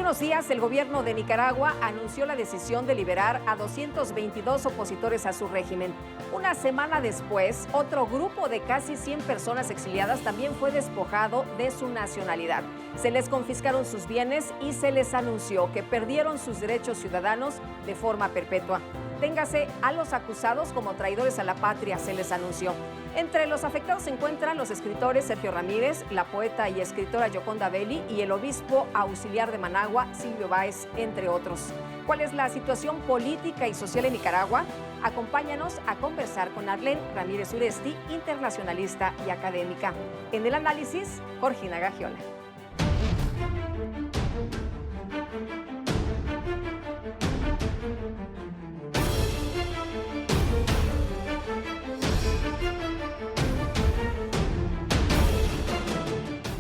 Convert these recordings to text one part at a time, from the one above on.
unos días, el gobierno de Nicaragua anunció la decisión de liberar a 222 opositores a su régimen. Una semana después, otro grupo de casi 100 personas exiliadas también fue despojado de su nacionalidad. Se les confiscaron sus bienes y se les anunció que perdieron sus derechos ciudadanos de forma perpetua. Téngase a los acusados como traidores a la patria, se les anunció. Entre los afectados se encuentran los escritores Sergio Ramírez, la poeta y escritora Yoconda Belli y el obispo auxiliar de Managua, Silvio Báez, entre otros. ¿Cuál es la situación política y social en Nicaragua? Acompáñanos a conversar con Arlene Ramírez Uresti, internacionalista y académica. En el análisis, Georgina Gagiola.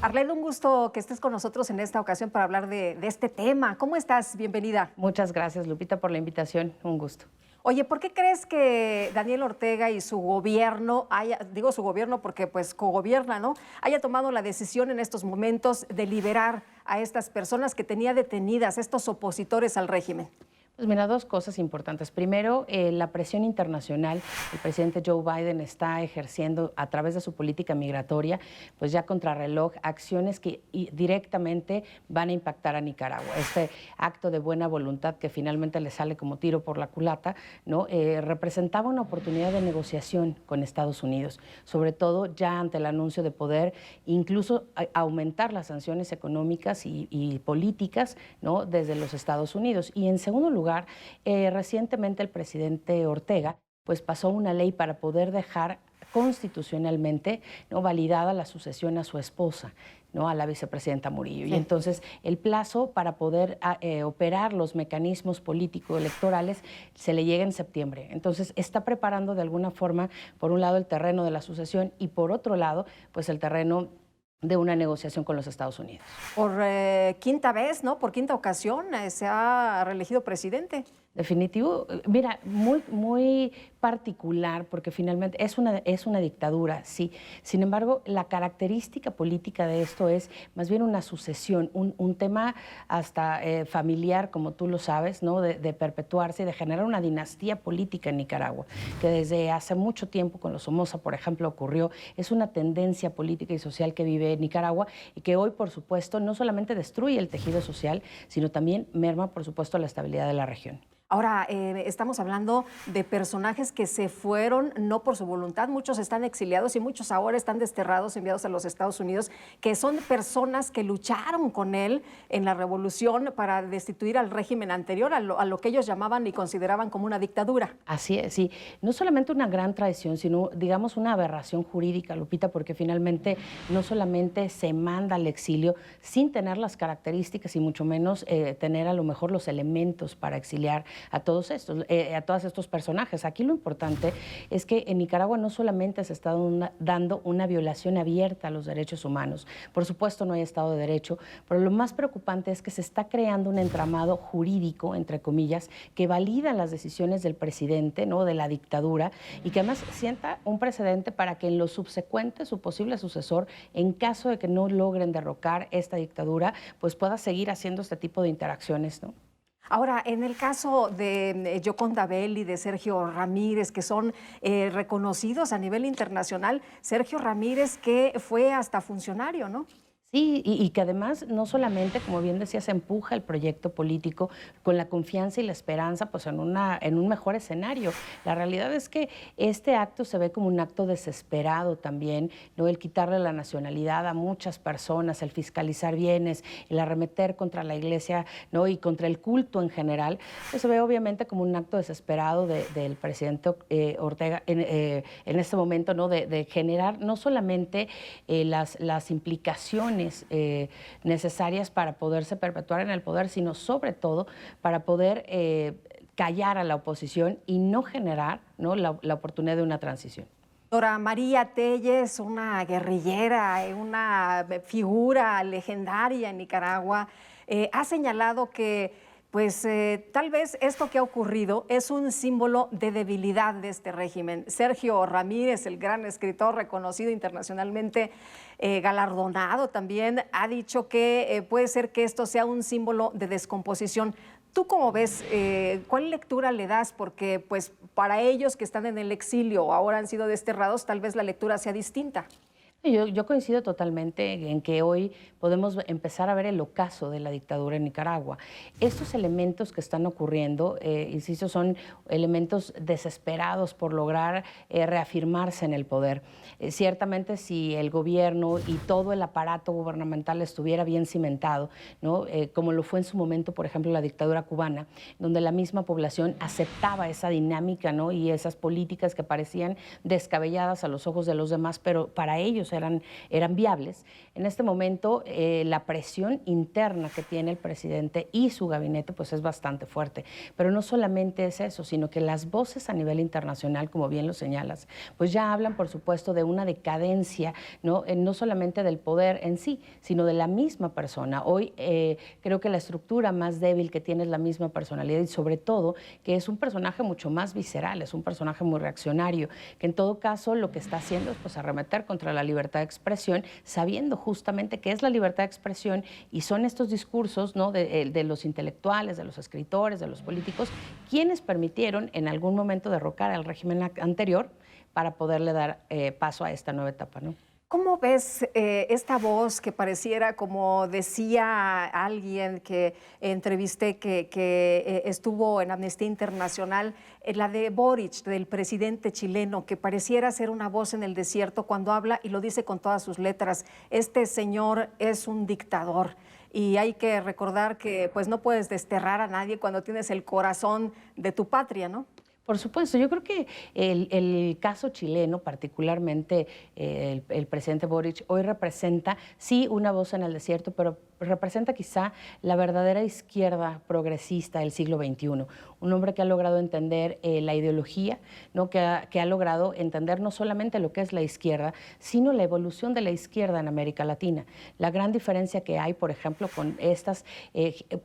Arlene, un gusto que estés con nosotros en esta ocasión para hablar de este tema. ¿Cómo estás? Bienvenida. Muchas gracias, Lupita, por la invitación. Un gusto. Oye, ¿por qué crees que Daniel Ortega y su gobierno, digo su gobierno porque pues cogobierna, ¿no?, haya tomado la decisión en estos momentos de liberar a estas personas que tenía detenidas, estos opositores al régimen? Pues mira, dos cosas importantes. Primero, la presión internacional. El presidente Joe Biden está ejerciendo a través de su política migratoria, pues ya contrarreloj, acciones que directamente van a impactar a Nicaragua. Este acto de buena voluntad que finalmente le sale como tiro por la culata, ¿no? Representaba una oportunidad de negociación con Estados Unidos, sobre todo ya ante el anuncio de poder incluso aumentar las sanciones económicas y políticas, ¿no?, desde los Estados Unidos. Y en segundo lugar, recientemente el presidente Ortega pues pasó una ley para poder dejar constitucionalmente, ¿no?, validada la sucesión a su esposa, ¿no?, a la vicepresidenta Murillo. Sí. Y entonces el plazo para poder operar los mecanismos político-electorales se le llega en septiembre. Entonces está preparando de alguna forma, por un lado, el terreno de la sucesión y por otro lado, pues el terreno de una negociación con los Estados Unidos. Por quinta vez, ¿no? Por quinta ocasión se ha reelegido presidente. Definitivo, mira, muy particular, porque finalmente es una dictadura, sí. Sin embargo, la característica política de esto es más bien una sucesión, un tema hasta familiar, como tú lo sabes, ¿no?, de perpetuarse y de generar una dinastía política en Nicaragua, que desde hace mucho tiempo con los Somoza, por ejemplo, ocurrió. Es una tendencia política y social que vive Nicaragua y que hoy, por supuesto, no solamente destruye el tejido social, sino también merma, por supuesto, la estabilidad de la región. Ahora, estamos hablando de personajes que se fueron no por su voluntad, muchos están exiliados y muchos ahora están desterrados, enviados a los Estados Unidos, que son personas que lucharon con él en la revolución para destituir al régimen anterior, a lo que ellos llamaban y consideraban como una dictadura. Así es, sí. No solamente una gran traición, sino, digamos, una aberración jurídica, Lupita, porque finalmente no solamente se manda al exilio sin tener las características y mucho menos tener a lo mejor los elementos para exiliar a todos estos personajes. Aquí lo importante es que en Nicaragua no solamente se está dando una violación abierta a los derechos humanos, por supuesto no hay Estado de Derecho, pero lo más preocupante es que se está creando un entramado jurídico, entre comillas, que valida las decisiones del presidente, ¿no?, de la dictadura, y que además sienta un precedente para que en lo subsecuente su posible sucesor, en caso de que no logren derrocar esta dictadura, pues pueda seguir haciendo este tipo de interacciones, ¿no? Ahora, en el caso de Yoconda Belli, de Sergio Ramírez, que son reconocidos a nivel internacional, Sergio Ramírez que fue hasta funcionario, ¿no? Sí, y que además no solamente, como bien decías, empuja el proyecto político con la confianza y la esperanza pues en un mejor escenario. La realidad es que este acto se ve como un acto desesperado también, ¿no?, el quitarle la nacionalidad a muchas personas, el fiscalizar bienes, el arremeter contra la iglesia, ¿no?, y contra el culto en general, pues se ve obviamente como un acto desesperado del presidente Ortega en este momento, ¿no?, de generar no solamente las implicaciones necesarias para poderse perpetuar en el poder, sino sobre todo para poder callar a la oposición y no generar, ¿no?, la oportunidad de una transición. Dora María Telles, una guerrillera, una figura legendaria en Nicaragua, ha señalado que pues tal vez esto que ha ocurrido es un símbolo de debilidad de este régimen. Sergio Ramírez, el gran escritor reconocido internacionalmente, galardonado también, ha dicho que puede ser que esto sea un símbolo de descomposición. ¿Tú cómo ves? ¿Cuál lectura le das? Porque pues para ellos que están en el exilio o ahora han sido desterrados, tal vez la lectura sea distinta. Yo coincido totalmente en que hoy podemos empezar a ver el ocaso de la dictadura en Nicaragua. Estos elementos que están ocurriendo, insisto, son elementos desesperados por lograr reafirmarse en el poder. Ciertamente, si el gobierno y todo el aparato gubernamental estuviera bien cimentado, ¿no? Como lo fue en su momento, por ejemplo, la dictadura cubana, donde la misma población aceptaba esa dinámica, ¿no? Y esas políticas que parecían descabelladas a los ojos de los demás, pero para ellos eran viables. En este momento, la presión interna que tiene el presidente y su gabinete pues es bastante fuerte. Pero no solamente es eso, sino que las voces a nivel internacional, como bien lo señalas, pues ya hablan, por supuesto, de una decadencia, ¿no? No solamente del poder en sí, sino de la misma persona. Hoy creo que la estructura más débil que tiene es la misma personalidad y sobre todo que es un personaje mucho más visceral, es un personaje muy reaccionario, que en todo caso lo que está haciendo es pues arremeter contra la libertad de expresión, sabiendo justamente qué es la libertad de expresión y son estos discursos, ¿no? de los intelectuales, de los escritores, de los políticos, quienes permitieron en algún momento derrocar al régimen anterior para poderle dar paso a esta nueva etapa, ¿no? ¿Cómo ves esta voz que pareciera, como decía alguien que entrevisté que estuvo en Amnistía Internacional, la de Boric, del presidente chileno, que pareciera ser una voz en el desierto cuando habla y lo dice con todas sus letras? Este señor es un dictador. Y hay que recordar que pues no puedes desterrar a nadie cuando tienes el corazón de tu patria, ¿no? Por supuesto, yo creo que el caso chileno, particularmente el presidente Boric, hoy representa, sí, una voz en el desierto, pero representa quizá la verdadera izquierda progresista del siglo XXI. Un hombre que ha logrado entender la ideología, ¿no? que ha logrado entender no solamente lo que es la izquierda, sino la evolución de la izquierda en América Latina. La gran diferencia que hay, por ejemplo, con estas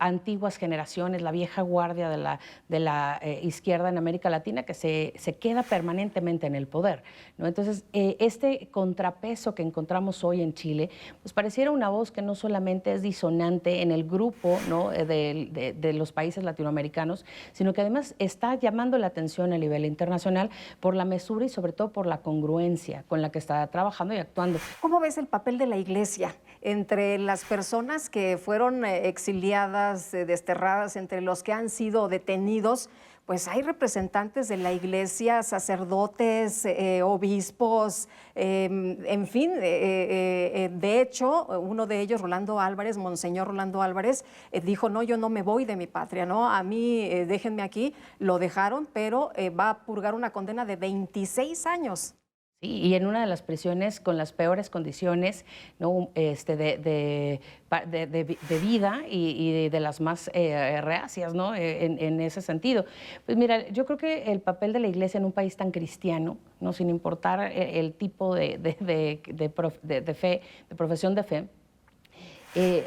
antiguas generaciones, la vieja guardia de la izquierda en América Latina, que se queda permanentemente en el poder, ¿no? Entonces, este contrapeso que encontramos hoy en Chile, pues pareciera una voz que no solamente es disonante en el grupo, ¿no? de los países latinoamericanos, sino que además está llamando la atención a nivel internacional por la mesura y sobre todo por la congruencia con la que está trabajando y actuando. ¿Cómo ves el papel de la Iglesia entre las personas que fueron exiliadas, desterradas, entre los que han sido detenidos? Pues hay representantes de la Iglesia, sacerdotes, obispos, en fin. De hecho, uno de ellos, Rolando Álvarez, Monseñor Rolando Álvarez, dijo: no, yo no me voy de mi patria, ¿no? A mí déjenme aquí. Lo dejaron, pero va a purgar una condena de 26 años. Y en una de las prisiones con las peores condiciones, ¿no? de vida y de las más reacias, ¿no? en ese sentido. Pues mira, yo creo que el papel de la Iglesia en un país tan cristiano, ¿no? Sin importar el tipo de fe, de profesión de fe,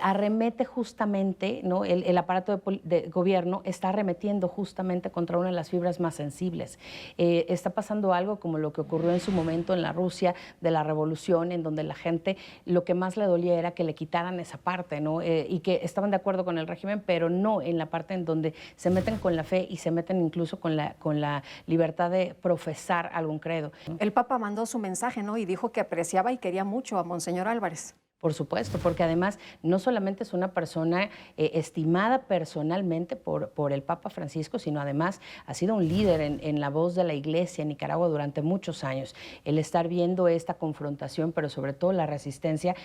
arremete justamente, ¿no? El aparato de gobierno está arremetiendo justamente contra una de las fibras más sensibles. Está pasando algo como lo que ocurrió en su momento en la Rusia de la revolución, en donde la gente lo que más le dolía era que le quitaran esa parte, ¿no? Y que estaban de acuerdo con el régimen, pero no en la parte en donde se meten con la fe y se meten incluso con la libertad de profesar algún credo, ¿no? El Papa mandó su mensaje, ¿no? Y dijo que apreciaba y quería mucho a Monseñor Álvarez. Por supuesto, porque además no solamente es una persona estimada personalmente por el Papa Francisco, sino además ha sido un líder en la voz de la Iglesia en Nicaragua durante muchos años. El estar viendo esta confrontación, pero sobre todo la resistencia,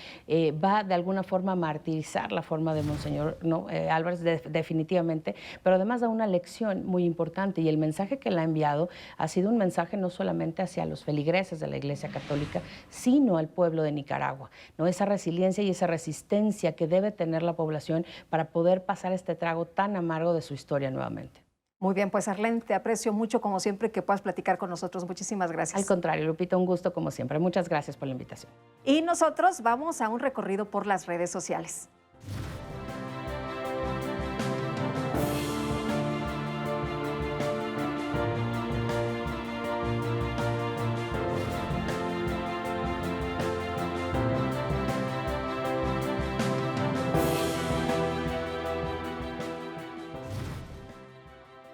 va de alguna forma a martirizar la forma de Monseñor, ¿no? Álvarez, definitivamente, pero además da una lección muy importante y el mensaje que le ha enviado ha sido un mensaje no solamente hacia los feligreses de la Iglesia Católica, sino al pueblo de Nicaragua, ¿no? Esa resiliencia y esa resistencia que debe tener la población para poder pasar este trago tan amargo de su historia nuevamente. Muy bien, pues Arlene, te aprecio mucho como siempre que puedas platicar con nosotros. Muchísimas gracias. Al contrario, Lupita, un gusto como siempre. Muchas gracias por la invitación. Y nosotros vamos a un recorrido por las redes sociales.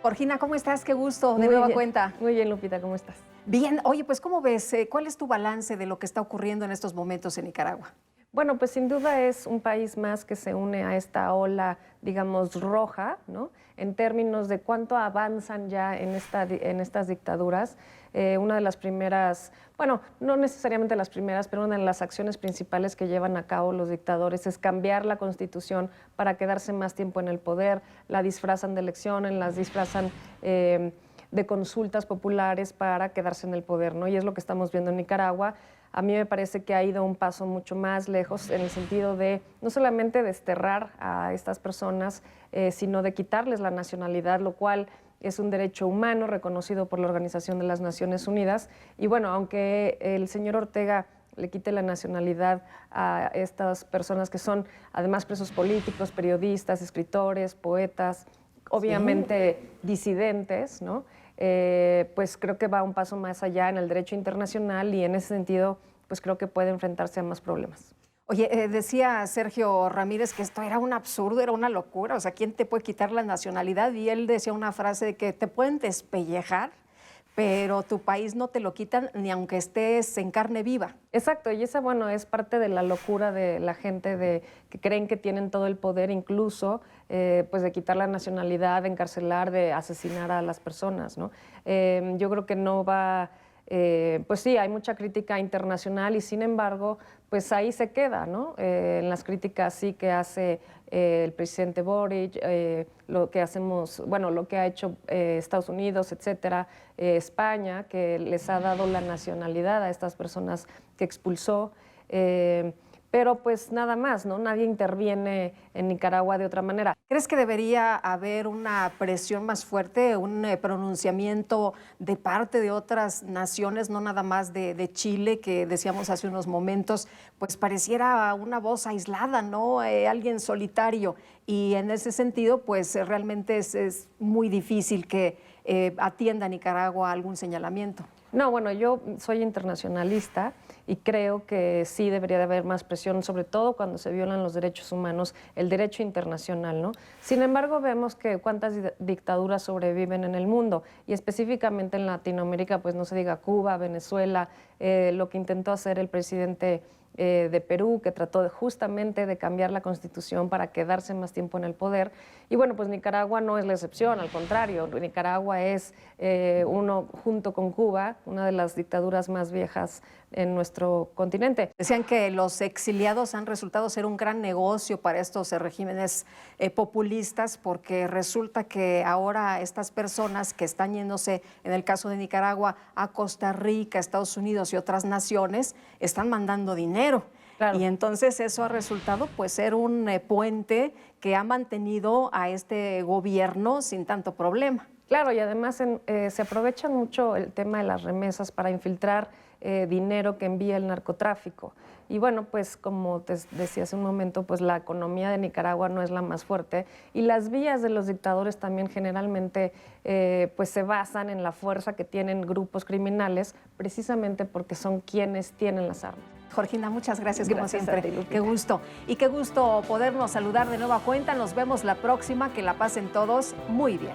Georgina, ¿cómo estás? Qué gusto, de Muy nueva bien. cuenta. Muy bien, Lupita, ¿cómo estás? Bien, oye, pues ¿cómo ves? ¿Cuál es tu balance de lo que está ocurriendo en estos momentos en Nicaragua? Bueno, pues sin duda es un país más que se une a esta ola, digamos, roja, ¿no? En términos de cuánto avanzan ya en estas dictaduras. Una de las primeras, bueno, no necesariamente las primeras, pero una de las acciones principales que llevan a cabo los dictadores es cambiar la constitución para quedarse más tiempo en el poder. La disfrazan de elecciones, las disfrazan de consultas populares para quedarse en el poder, ¿no? Y es lo que estamos viendo en Nicaragua. A mí me parece que ha ido un paso mucho más lejos en el sentido de no solamente desterrar a estas personas, sino de quitarles la nacionalidad, lo cual es un derecho humano reconocido por la Organización de las Naciones Unidas. Y bueno, aunque el señor Ortega le quite la nacionalidad a estas personas que son además presos políticos, periodistas, escritores, poetas, obviamente disidentes, ¿no? Pues creo que va un paso más allá en el derecho internacional y en ese sentido, pues creo que puede enfrentarse a más problemas. Oye, decía Sergio Ramírez que esto era un absurdo, era una locura, o sea, ¿quién te puede quitar la nacionalidad? Y él decía una frase de que te pueden despellejar, pero tu país no te lo quitan ni aunque estés en carne viva. Exacto, y esa, bueno, es parte de la locura de la gente de que creen que tienen todo el poder, incluso pues de quitar la nacionalidad, de encarcelar, de asesinar a las personas, ¿no? Yo creo que no va, pues sí, hay mucha crítica internacional y sin embargo, pues ahí se queda, ¿no? En las críticas sí que hace el presidente Boric, lo que hacemos, bueno, lo que ha hecho Estados Unidos, etcétera, España, que les ha dado la nacionalidad a estas personas que expulsó, pero pues nada más, ¿no? Nadie interviene en Nicaragua de otra manera. ¿Crees que debería haber una presión más fuerte, un pronunciamiento de parte de otras naciones, no nada más de Chile, que decíamos hace unos momentos, pues pareciera una voz aislada, ¿no? Alguien solitario. Y en ese sentido, pues realmente es muy difícil que atienda a Nicaragua algún señalamiento. No, bueno, yo soy internacionalista y creo que sí debería de haber más presión, sobre todo cuando se violan los derechos humanos, el derecho internacional, ¿no? Sin embargo, vemos que cuántas dictaduras sobreviven en el mundo y específicamente en Latinoamérica, pues no se diga Cuba, Venezuela, lo que intentó hacer el presidente de Perú, que trató justamente de cambiar la constitución para quedarse más tiempo en el poder. Y bueno, pues Nicaragua no es la excepción, al contrario, Nicaragua es junto con Cuba, una de las dictaduras más viejas en nuestro continente. Decían que los exiliados han resultado ser un gran negocio para estos regímenes populistas, porque resulta que ahora estas personas que están yéndose, en el caso de Nicaragua, a Costa Rica, Estados Unidos y otras naciones, están mandando dinero. Claro. Y entonces eso ha resultado pues ser un puente que ha mantenido a este gobierno sin tanto problema. Claro, y además se aprovecha mucho el tema de las remesas para infiltrar dinero que envía el narcotráfico. Y bueno, pues como te decía hace un momento, pues la economía de Nicaragua no es la más fuerte y las vías de los dictadores también generalmente pues se basan en la fuerza que tienen grupos criminales, precisamente porque son quienes tienen las armas. Georgina, muchas gracias como siempre. A ti, Lupita. Qué gusto. Y qué gusto podernos saludar de nueva cuenta. Nos vemos la próxima. Que la pasen todos muy bien.